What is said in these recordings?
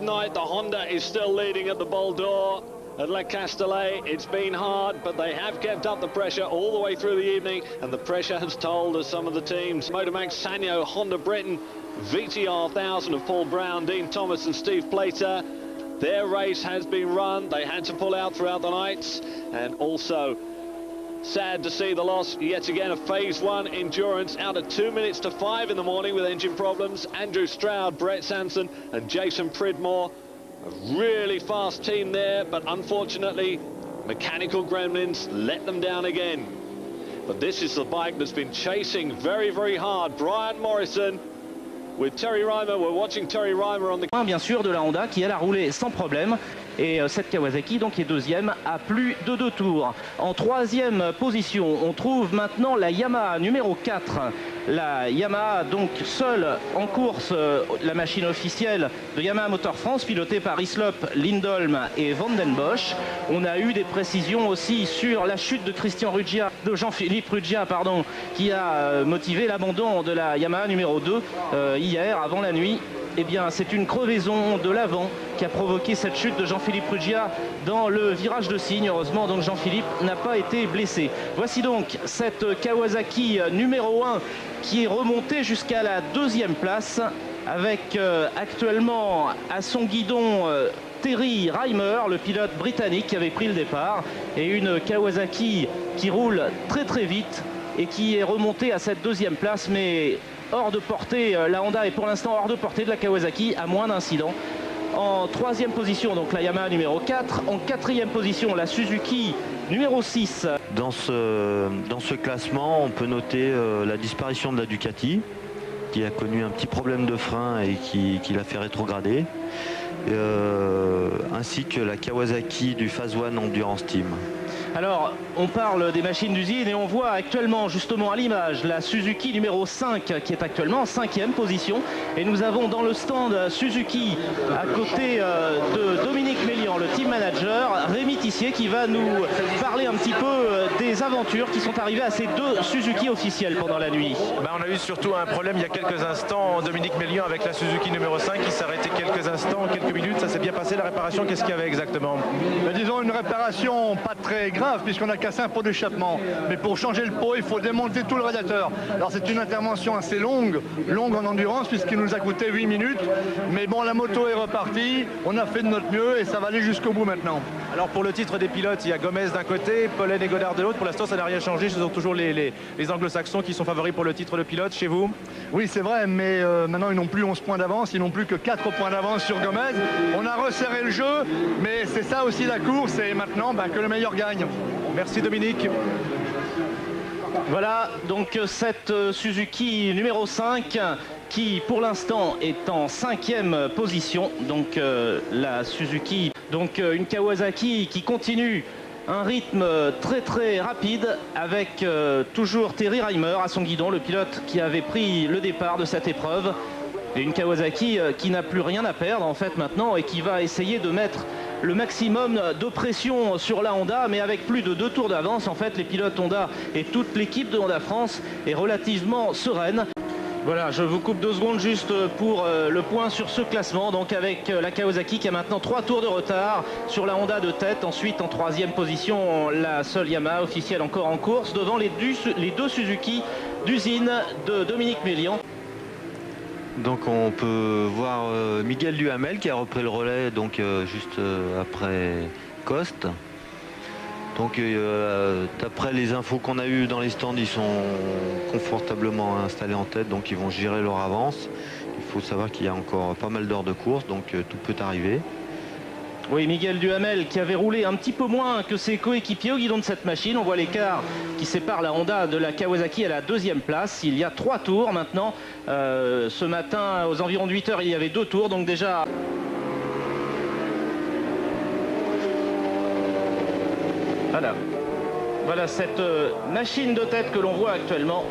midnight, the Honda is still leading at the Bol d'Or. At Le Castellet, it's been hard, but they have kept up the pressure all the way through the evening, and the pressure has told as some of the teams. Motomax, Sanyo, Honda Britain, VTR 1000 of Paul Brown, Dean Thomas and Steve Plater. Their race has been run. They had to pull out throughout the night, and also sad to see the loss yet again of Phase 1 Endurance out at 2 minutes to 5 in the morning with engine problems. Andrew Stroud, Brett Sanson and Jason Pridmore. A really fast team there, but unfortunately mechanical gremlins let them down again. But this is the bike that's been chasing very, very hard. Brian Morrison with Terry Reimer. We're watching Terry Reimer on the... Bien sûr, de la Honda qui elle a roulé sans problème. Et cette Kawasaki donc est deuxième à plus de 2 tours. En troisième position, on trouve maintenant la Yamaha numéro 4. La Yamaha donc seule en course, la machine officielle de Yamaha Motor France, pilotée par Hislop, Lindholm et Van den Bosch. On a eu des précisions aussi sur la chute de Jean-Philippe Ruggia, pardon, qui a motivé l'abandon de la Yamaha numéro 2 hier, avant la nuit. Eh bien, c'est une crevaison de l'avant qui a provoqué cette chute de Jean-Philippe Ruggia dans le virage de Signe. Heureusement, donc Jean-Philippe n'a pas été blessé. Voici donc cette Kawasaki numéro 1 qui est remontée jusqu'à la deuxième place avec actuellement à son guidon Terry Reimer, le pilote britannique qui avait pris le départ, et une Kawasaki qui roule très très vite et qui est remontée à cette deuxième place, mais hors de portée. La Honda est pour l'instant hors de portée de la Kawasaki, à moins d'incidents. En troisième position, donc la Yamaha numéro 4. En quatrième position, la Suzuki numéro 6. Dans ce classement, on peut noter la disparition de la Ducati, qui a connu un petit problème de frein et qui l'a fait rétrograder, ainsi que la Kawasaki du Phase 1 Endurance Team. Alors, on parle des machines d'usine et on voit actuellement, justement à l'image, la Suzuki numéro 5 qui est actuellement en 5e position. Et nous avons dans le stand Suzuki, à côté de Dominique Mélian, le team manager, Rémi Tissier, qui va nous parler un petit peu des aventures qui sont arrivées à ces deux Suzuki officiels pendant la nuit. On a eu surtout un problème il y a quelques instants, Dominique Mélian avec la Suzuki numéro 5 qui s'est arrêté quelques instants, quelques minutes. Ça s'est bien passé, la réparation, qu'est-ce qu'il y avait exactement? Disons une réparation pas très grave puisqu'on a cassé un pot d'échappement. Mais pour changer le pot, il faut démonter tout le radiateur. Alors c'est une intervention assez longue en endurance puisqu'il nous a coûté 8 minutes. Mais bon, la moto est repartie, on a fait de notre mieux et ça va aller jusqu'au bout maintenant. Alors pour le titre des pilotes, il y a Gomez d'un côté, Pollen et Godard de l'autre. Pour l'instant, ça n'a rien changé. Ce sont toujours les anglo-saxons qui sont favoris pour le titre de pilote chez vous. Oui, c'est vrai, mais maintenant ils n'ont plus 11 points d'avance, ils n'ont plus que 4 points d'avance sur Gomez. On a resserré le jeu, mais c'est ça aussi la course et maintenant que le meilleur gagne. Merci Dominique. Voilà donc cette Suzuki numéro 5 qui pour l'instant est en 5e position. Donc la Suzuki, donc une Kawasaki qui continue un rythme très très rapide avec toujours Terry Reimer à son guidon, le pilote qui avait pris le départ de cette épreuve. Et une Kawasaki qui n'a plus rien à perdre en fait maintenant et qui va essayer de mettre le maximum de pression sur la Honda, mais avec plus de 2 tours d'avance. En fait, les pilotes Honda et toute l'équipe de Honda France est relativement sereine. Voilà, je vous coupe 2 secondes juste pour le point sur ce classement. Donc avec la Kawasaki qui a maintenant 3 tours de retard sur la Honda de tête. Ensuite, en 3e position, la seule Yamaha officielle encore en course, devant les deux Suzuki d'usine de Dominique Mélian. Donc on peut voir Miguel Duhamel qui a repris le relais donc juste après Coste. Donc d'après les infos qu'on a eues dans les stands, ils sont confortablement installés en tête, donc ils vont gérer leur avance. Il faut savoir qu'il y a encore pas mal d'heures de course, donc tout peut arriver. Oui, Miguel Duhamel qui avait roulé un petit peu moins que ses coéquipiers au guidon de cette machine. On voit l'écart qui sépare la Honda de la Kawasaki à la 2e place. Il y a 3 tours maintenant. Ce matin, aux environs de 8 heures, il y avait 2 tours. Donc déjà... Voilà cette machine de tête que l'on voit actuellement.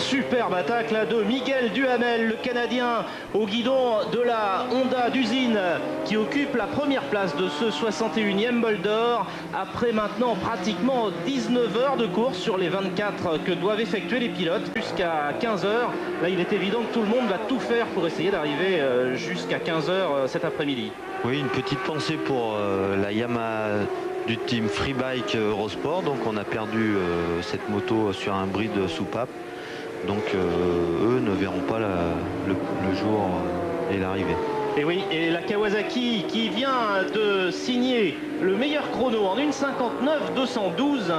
superbe attaque là de Miguel Duhamel, le Canadien, au guidon de la Honda d'usine qui occupe la première place de ce 61e bol d'or après maintenant pratiquement 19 heures de course sur les 24 que doivent effectuer les pilotes jusqu'à 15 heures. Là, il est évident que tout le monde va tout faire pour essayer d'arriver jusqu'à 15 heures cet après-midi. Oui, une petite pensée pour la Yamaha du team Freebike Eurosport. Donc on a perdu cette moto sur un bris de soupape. Donc eux ne verront pas le jour et l'arrivée. Et oui, et la Kawasaki qui vient de signer le meilleur chrono en 1:59.212,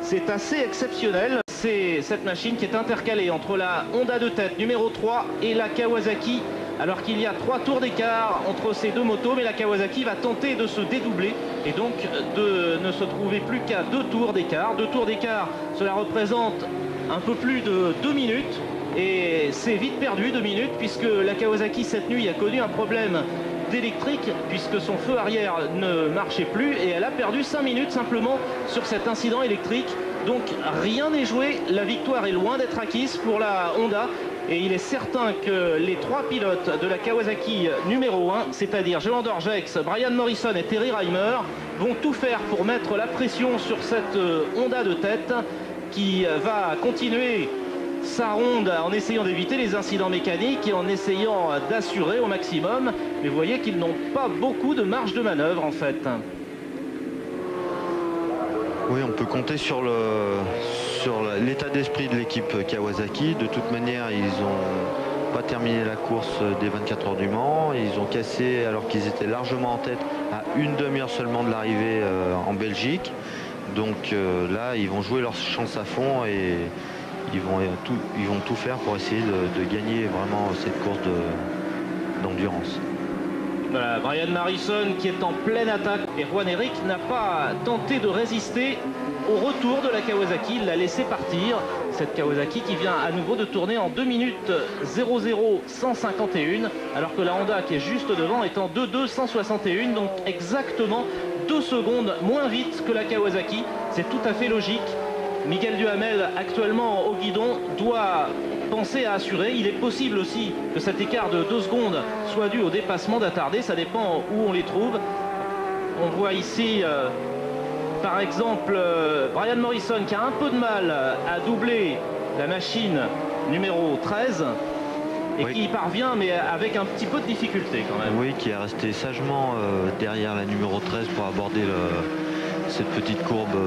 c'est assez exceptionnel. C'est cette machine qui est intercalée entre la Honda de tête numéro 3 et la Kawasaki, alors qu'il y a 3 tours d'écart entre ces deux motos, mais la Kawasaki va tenter de se dédoubler et donc de ne se trouver plus qu'à 2 tours d'écart. 2 tours d'écart, cela représente un peu plus de 2 minutes. Et c'est vite perdu 2 minutes puisque la Kawasaki cette nuit a connu un problème d'électrique puisque son feu arrière ne marchait plus et elle a perdu 5 minutes simplement sur cet incident électrique. Donc rien n'est joué, la victoire est loin d'être acquise pour la Honda et il est certain que les 3 pilotes de la Kawasaki numéro 1, c'est-à-dire Jehan Dorjex, Brian Morrison et Terry Reimer, vont tout faire pour mettre la pression sur cette Honda de tête qui va continuer sa ronde en essayant d'éviter les incidents mécaniques et en essayant d'assurer au maximum. Mais vous voyez qu'ils n'ont pas beaucoup de marge de manœuvre en fait. Oui, on peut compter sur l'état d'esprit de l'équipe Kawasaki. De toute manière, ils n'ont pas terminé la course des 24 heures du Mans. Ils ont cassé alors qu'ils étaient largement en tête à une demi-heure seulement de l'arrivée en Belgique. Donc là, ils vont jouer leur chance à fond et ils vont tout faire pour essayer de gagner vraiment cette course d'endurance. Voilà, Brian Morrison qui est en pleine attaque et Juan Eric n'a pas tenté de résister au retour de la Kawasaki, il l'a laissé partir. Cette Kawasaki qui vient à nouveau de tourner en 2 minutes 00:151 alors que la Honda qui est juste devant est en 2:2:161, donc exactement 2 secondes moins vite que la Kawasaki. C'est tout à fait logique. Miguel Duhamel, actuellement au guidon, doit penser à assurer. Il est possible aussi que cet écart de 2 secondes soit dû au dépassement d'attardés. Ça dépend où on les trouve. On voit ici, par exemple, Brian Morrison qui a un peu de mal à doubler la machine numéro 13 et qui y parvient, mais avec un petit peu de difficulté quand même. Oui, qui est resté sagement derrière la numéro 13 pour aborder cette petite courbe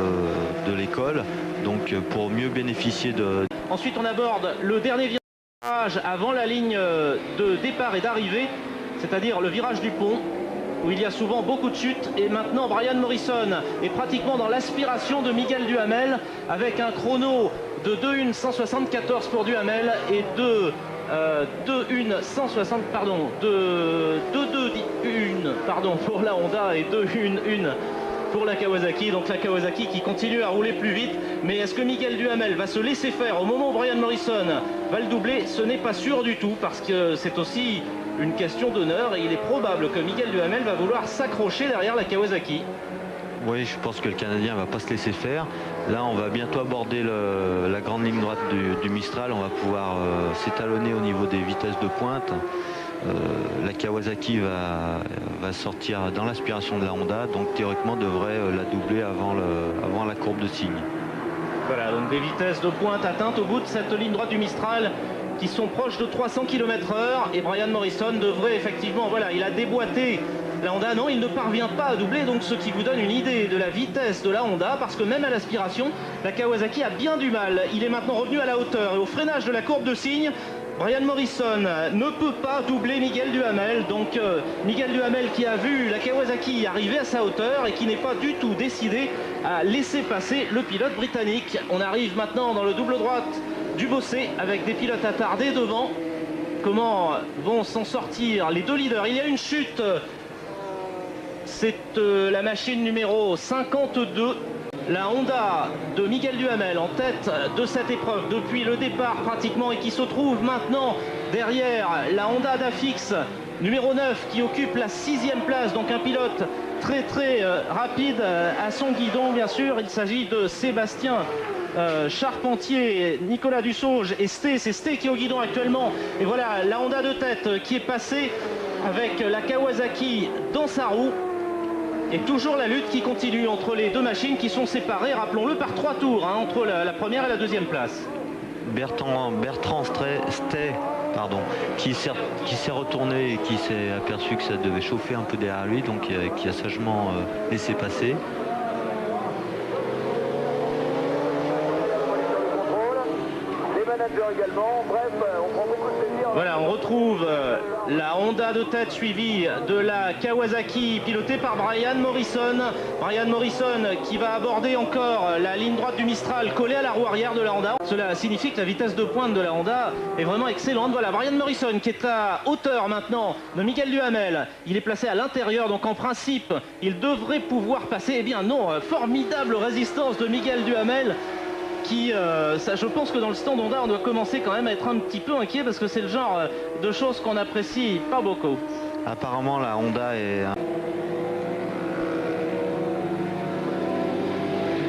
de l'école. Donc pour mieux bénéficier de... Ensuite on aborde le dernier virage avant la ligne de départ et d'arrivée, c'est-à-dire le virage du pont, où il y a souvent beaucoup de chutes. Et maintenant Brian Morrison est pratiquement dans l'aspiration de Miguel Duhamel, avec un chrono de 2:1:174 pour Duhamel et de 2:1:160, pardon, de 2:2:1 pardon pour la Honda et 2:1:1 pour la Kawasaki. Donc la Kawasaki qui continue à rouler plus vite. Mais est-ce que Miguel Duhamel va se laisser faire au moment où Brian Morrison va le doubler? Ce n'est pas sûr du tout, parce que c'est aussi une question d'honneur et il est probable que Miguel Duhamel va vouloir s'accrocher derrière la Kawasaki. Oui, je pense que le Canadien ne va pas se laisser faire. Là, on va bientôt aborder la grande ligne droite du Mistral. On va pouvoir s'étalonner au niveau des vitesses de pointe. La Kawasaki va sortir dans l'aspiration de la Honda, donc théoriquement devrait la doubler avant la courbe de signe. Voilà, donc des vitesses de pointe atteintes au bout de cette ligne droite du Mistral qui sont proches de 300 km/h et Brian Morrison devrait effectivement, voilà, il a déboîté la Honda. Non, il ne parvient pas à doubler, donc ce qui vous donne une idée de la vitesse de la Honda, parce que même à l'aspiration, la Kawasaki a bien du mal. Il est maintenant revenu à la hauteur et au freinage de la courbe de signe, Brian Morrison ne peut pas doubler Miguel Duhamel. Donc Miguel Duhamel qui a vu la Kawasaki arriver à sa hauteur et qui n'est pas du tout décidé à laisser passer le pilote britannique. On arrive maintenant dans le double droite du Bossé avec des pilotes attardés devant. Comment vont s'en sortir les 2 leaders? Il y a une chute. C'est la machine numéro 52. La Honda de Miguel Duhamel en tête de cette épreuve depuis le départ pratiquement et qui se trouve maintenant derrière la Honda d'Afix numéro 9 qui occupe la 6e place. Donc un pilote très rapide à son guidon, bien sûr. Il s'agit de Sébastien Charpentier, Nicolas Dussauge et Sté. C'est Sté qui est au guidon actuellement. Et voilà la Honda de tête qui est passée avec la Kawasaki dans sa roue. Et toujours la lutte qui continue entre les deux machines qui sont séparées, rappelons-le, par 3 tours, hein, entre la première et la deuxième place. Bertrand Sté, qui s'est retourné et qui s'est aperçu que ça devait chauffer un peu derrière lui, donc qui a sagement laissé passer. Également. Bref, on prend beaucoup de plaisir. Voilà, on retrouve la Honda de tête suivie de la Kawasaki pilotée par Brian Morrison. Brian Morrison qui va aborder encore la ligne droite du Mistral collée à la roue arrière de la Honda. Cela signifie que la vitesse de pointe de la Honda est vraiment excellente. Voilà, Brian Morrison qui est à hauteur maintenant de Miguel Duhamel. Il est placé à l'intérieur, donc en principe, il devrait pouvoir passer. Eh bien non, formidable résistance de Miguel Duhamel. Je pense que dans le stand Honda, on doit commencer quand même à être un petit peu inquiet parce que c'est le genre de choses qu'on apprécie pas beaucoup. Apparemment, la Honda est...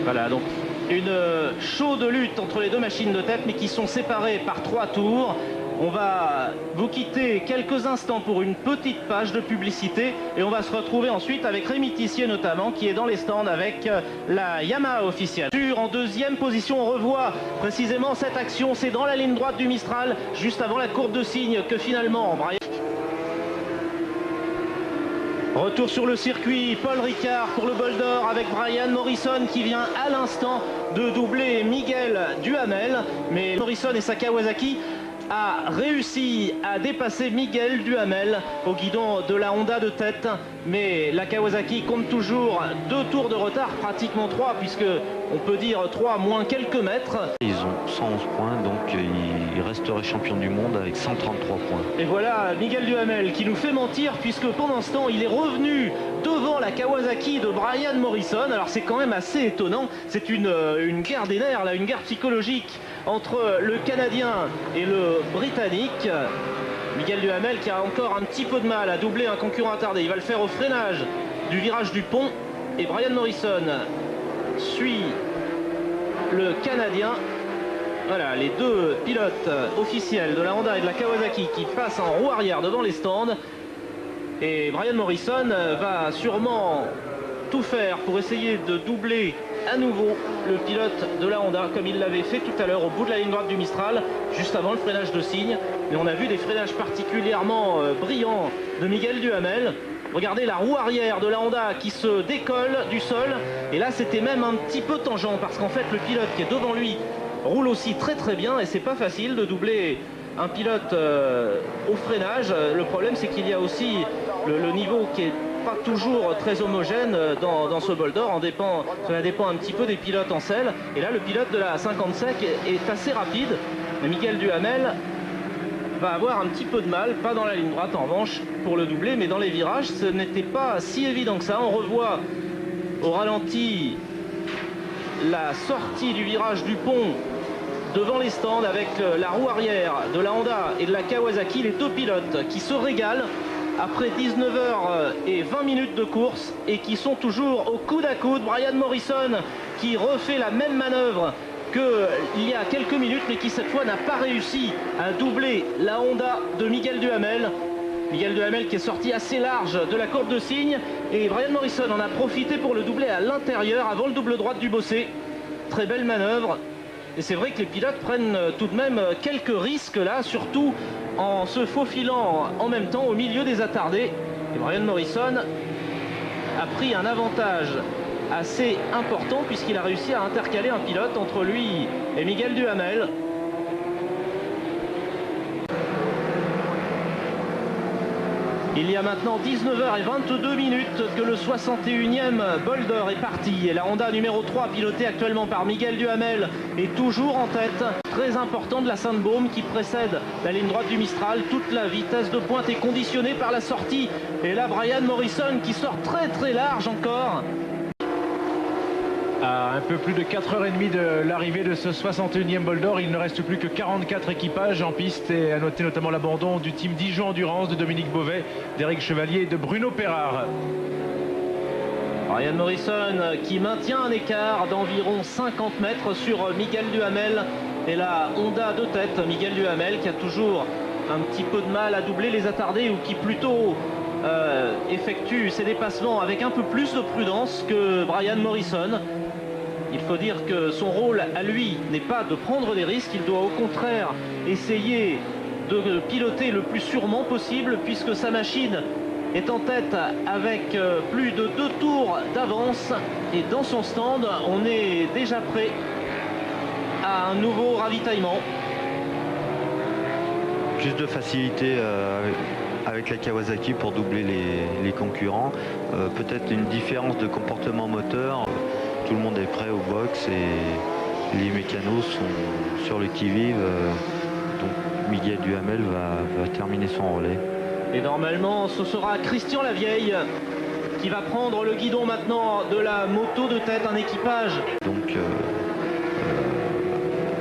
Voilà, donc une chaude lutte entre les deux machines de tête, mais qui sont séparées par 3 tours. On va vous quitter quelques instants pour une petite page de publicité et on va se retrouver ensuite avec Rémi Tissier notamment qui est dans les stands avec la Yamaha officielle. En deuxième position, on revoit précisément cette action, c'est dans la ligne droite du Mistral, juste avant la courbe de signe que finalement Brian... Retour sur le circuit, Paul Ricard pour le bol d'or avec Brian Morrison qui vient à l'instant de doubler Miguel Duhamel, mais Morrison et sa Kawasaki a réussi à dépasser Miguel Duhamel au guidon de la Honda de tête, mais la Kawasaki compte toujours 2 tours de retard, pratiquement 3 puisque on peut dire 3 moins quelques mètres. Ils ont 111 points, donc ils resteraient champions du monde avec 133 points. Et voilà Miguel Duhamel qui nous fait mentir puisque pendant ce temps il est revenu devant la Kawasaki de Brian Morrison. Alors c'est quand même assez étonnant, c'est une guerre des nerfs, là, une guerre psychologique entre le Canadien et le Britannique. Miguel Duhamel qui a encore un petit peu de mal à doubler un concurrent attardé. Il va le faire au freinage du virage du pont. Et Brian Morrison suit le Canadien. Voilà, les deux pilotes officiels de la Honda et de la Kawasaki qui passent en roue arrière devant les stands. Et Brian Morrison va sûrement tout faire pour essayer de doubler à nouveau le pilote de la Honda comme il l'avait fait tout à l'heure au bout de la ligne droite du Mistral juste avant le freinage de signe. Mais on a vu des freinages particulièrement brillants de Miguel Duhamel. Regardez la roue arrière de la Honda qui se décolle du sol et là c'était même un petit peu tangent parce qu'en fait le pilote qui est devant lui roule aussi très très bien et c'est pas facile de doubler un pilote au freinage. Le problème c'est qu'il y a aussi le niveau qui est pas toujours très homogène dans ce bol d'or. Cela dépend un petit peu des pilotes en selle. Et là, le pilote de la 55 est assez rapide. Mais Miguel Duhamel va avoir un petit peu de mal, pas dans la ligne droite en revanche, pour le doubler, mais dans les virages, ce n'était pas si évident que ça. On revoit au ralenti la sortie du virage du pont devant les stands avec la roue arrière de la Honda et de la Kawasaki, les deux pilotes qui se régalent après 19h20 de course et qui sont toujours au coude à coude. Brian Morrison qui refait la même manœuvre qu'il y a quelques minutes mais qui cette fois n'a pas réussi à doubler la Honda de Miguel Duhamel. Miguel Duhamel qui est sorti assez large de la courbe de signe et Brian Morrison en a profité pour le doubler à l'intérieur avant le double droite du Bossé. Très belle manœuvre. Et c'est vrai que les pilotes prennent tout de même quelques risques là, surtout en se faufilant en même temps au milieu des attardés. Et Brian Morrison a pris un avantage assez important puisqu'il a réussi à intercaler un pilote entre lui et Miguel Duhamel. Il y a maintenant 19h22 que le 61e bol d'or est parti et la Honda numéro 3 pilotée actuellement par Miguel Duhamel est toujours en tête. Très important de la Sainte-Baume qui précède la ligne droite du Mistral. Toute la vitesse de pointe est conditionnée par la sortie. Et là Brian Morrison qui sort très très large encore. À un peu plus de 4h30 de l'arrivée de ce 61e bol d'or, il ne reste plus que 44 équipages en piste et à noter notamment l'abandon du team Dijon Endurance de Dominique Beauvais, d'Éric Chevalier et de Bruno Perrard. Ryan Morrison qui maintient un écart d'environ 50 mètres sur Miguel Duhamel et la Honda de tête. Miguel Duhamel qui a toujours un petit peu de mal à doubler les attardés ou qui plutôt effectue ses dépassements avec un peu plus de prudence que Brian Morrison. Il faut dire que son rôle à lui n'est pas de prendre des risques, il doit au contraire essayer de piloter le plus sûrement possible puisque sa machine est en tête avec plus de 2 tours d'avance et dans son stand on est déjà prêt à un nouveau ravitaillement. Plus de facilité avec la Kawasaki pour doubler les concurrents. Peut-être une différence de comportement moteur. Tout le monde est prêt au box et les mécanos sont sur le qui-vive. Donc Miguel Duhamel va terminer son relais. Et normalement ce sera Christian Lavieille qui va prendre le guidon maintenant de la moto de tête, un équipage. Donc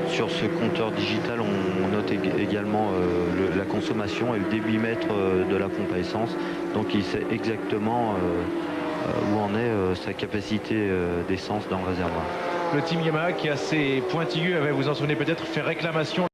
sur ce compteur digital on note également la consommation et le débitmètre de la pompe à essence. Donc il sait exactement où en est sa capacité d'essence dans le réservoir. Le team Yamaha qui est assez pointilleux avait, vous en souvenez peut-être, fait réclamation